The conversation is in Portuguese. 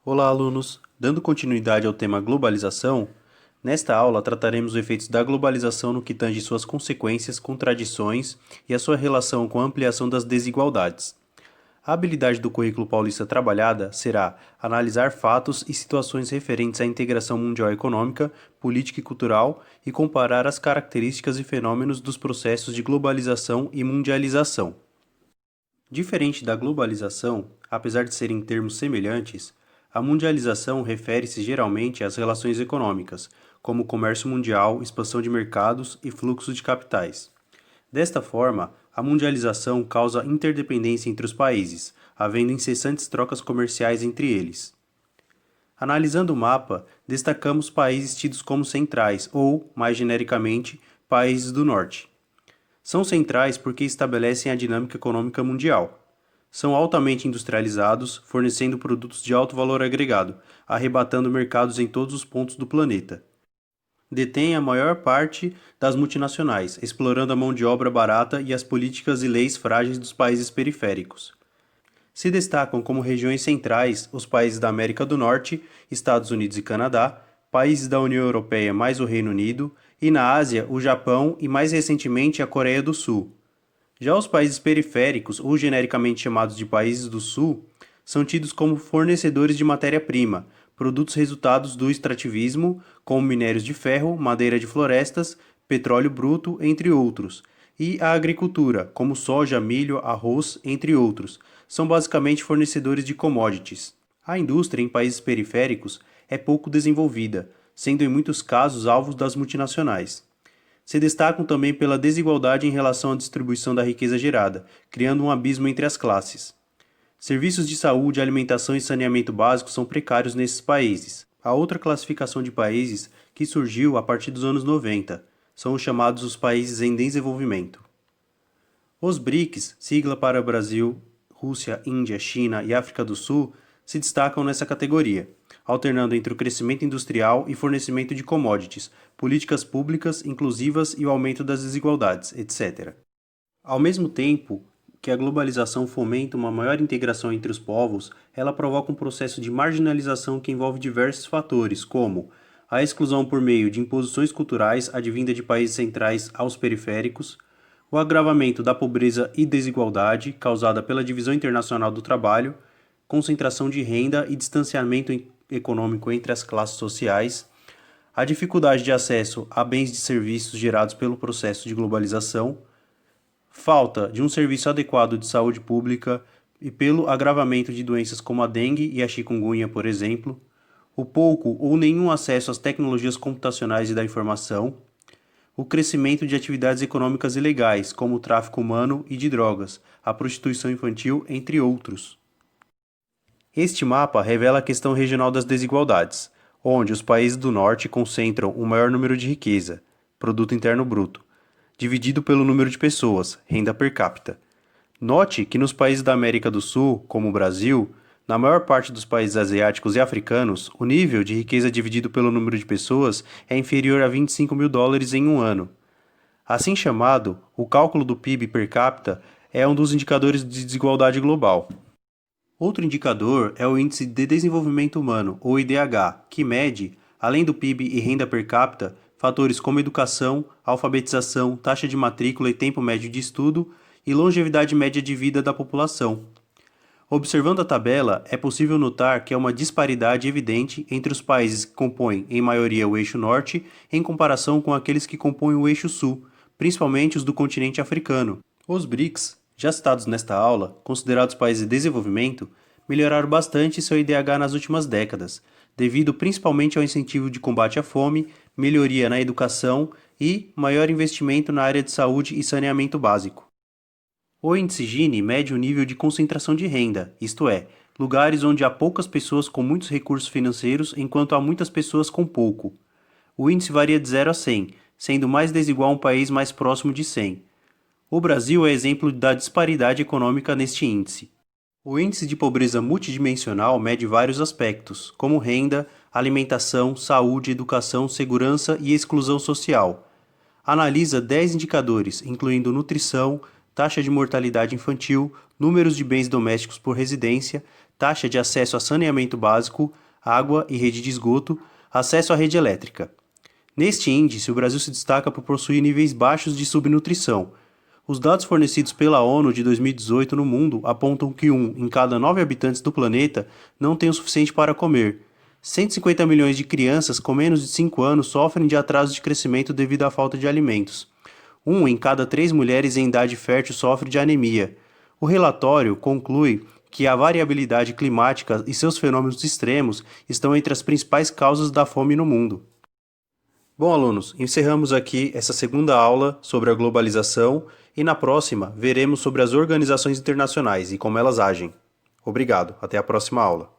Olá, alunos! Dando continuidade ao tema globalização, nesta aula trataremos os efeitos da globalização no que tange suas consequências, contradições e a sua relação com a ampliação das desigualdades. A habilidade do currículo paulista trabalhada será analisar fatos e situações referentes à integração mundial econômica, política e cultural e comparar as características e fenômenos dos processos de globalização e mundialização. Diferente da globalização, apesar de serem termos semelhantes, a mundialização refere-se geralmente às relações econômicas, como comércio mundial, expansão de mercados e fluxo de capitais. Desta forma, a mundialização causa interdependência entre os países, havendo incessantes trocas comerciais entre eles. Analisando o mapa, destacamos países tidos como centrais ou, mais genericamente, países do norte. São centrais porque estabelecem a dinâmica econômica mundial. São altamente industrializados, fornecendo produtos de alto valor agregado, arrebatando mercados em todos os pontos do planeta. Detêm a maior parte das multinacionais, explorando a mão de obra barata e as políticas e leis frágeis dos países periféricos. Se destacam como regiões centrais os países da América do Norte, Estados Unidos e Canadá, países da União Europeia mais o Reino Unido, e na Ásia, o Japão e mais recentemente a Coreia do Sul. Já os países periféricos, ou genericamente chamados de países do Sul, são tidos como fornecedores de matéria-prima, produtos resultados do extrativismo, como minérios de ferro, madeira de florestas, petróleo bruto, entre outros, e a agricultura, como soja, milho, arroz, entre outros, são basicamente fornecedores de commodities. A indústria em países periféricos é pouco desenvolvida, sendo em muitos casos alvos das multinacionais. Se destacam também pela desigualdade em relação à distribuição da riqueza gerada, criando um abismo entre as classes. Serviços de saúde, alimentação e saneamento básico são precários nesses países. A outra classificação de países que surgiu a partir dos anos 90 são os chamados os países em desenvolvimento. Os BRICS, sigla para Brasil, Rússia, Índia, China e África do Sul, se destacam nessa categoria, alternando entre o crescimento industrial e fornecimento de commodities, políticas públicas inclusivas e o aumento das desigualdades, etc. Ao mesmo tempo que a globalização fomenta uma maior integração entre os povos, ela provoca um processo de marginalização que envolve diversos fatores, como a exclusão por meio de imposições culturais advinda de países centrais aos periféricos, o agravamento da pobreza e desigualdade causada pela divisão internacional do trabalho, concentração de renda e distanciamento econômico entre as classes sociais, a dificuldade de acesso a bens e serviços gerados pelo processo de globalização, falta de um serviço adequado de saúde pública e pelo agravamento de doenças como a dengue e a chikungunya, por exemplo, o pouco ou nenhum acesso às tecnologias computacionais e da informação, o crescimento de atividades econômicas ilegais, como o tráfico humano e de drogas, a prostituição infantil, entre outros. Este mapa revela a questão regional das desigualdades, onde os países do norte concentram o maior número de riqueza, produto interno bruto, dividido pelo número de pessoas, renda per capita. Note que nos países da América do Sul, como o Brasil, na maior parte dos países asiáticos e africanos, o nível de riqueza dividido pelo número de pessoas é inferior a 25 mil dólares em um ano. Assim chamado, o cálculo do PIB per capita é um dos indicadores de desigualdade global. Outro indicador é o Índice de Desenvolvimento Humano, ou IDH, que mede, além do PIB e renda per capita, fatores como educação, alfabetização, taxa de matrícula e tempo médio de estudo e longevidade média de vida da população. Observando a tabela, é possível notar que há uma disparidade evidente entre os países que compõem, em maioria, o eixo norte, em comparação com aqueles que compõem o eixo sul, principalmente os do continente africano. Os BRICS, já citados nesta aula, considerados países de desenvolvimento, melhoraram bastante seu IDH nas últimas décadas, devido principalmente ao incentivo de combate à fome, melhoria na educação e maior investimento na área de saúde e saneamento básico. O índice Gini mede o nível de concentração de renda, isto é, lugares onde há poucas pessoas com muitos recursos financeiros enquanto há muitas pessoas com pouco. O índice varia de 0 a 100, sendo mais desigual um país mais próximo de 100. O Brasil é exemplo da disparidade econômica neste índice. O índice de pobreza multidimensional mede vários aspectos, como renda, alimentação, saúde, educação, segurança e exclusão social. Analisa 10 indicadores, incluindo nutrição, taxa de mortalidade infantil, números de bens domésticos por residência, taxa de acesso a saneamento básico, água e rede de esgoto, acesso à rede elétrica. Neste índice, o Brasil se destaca por possuir níveis baixos de subnutrição. Os dados fornecidos pela ONU de 2018 no mundo apontam que 1 em cada 9 habitantes do planeta não tem o suficiente para comer. 150 milhões de crianças com menos de 5 anos sofrem de atraso de crescimento devido à falta de alimentos. 1 em cada 3 mulheres em idade fértil sofre de anemia. O relatório conclui que a variabilidade climática e seus fenômenos extremos estão entre as principais causas da fome no mundo. Bom, alunos, encerramos aqui essa segunda aula sobre a globalização e na próxima veremos sobre as organizações internacionais e como elas agem. Obrigado, até a próxima aula.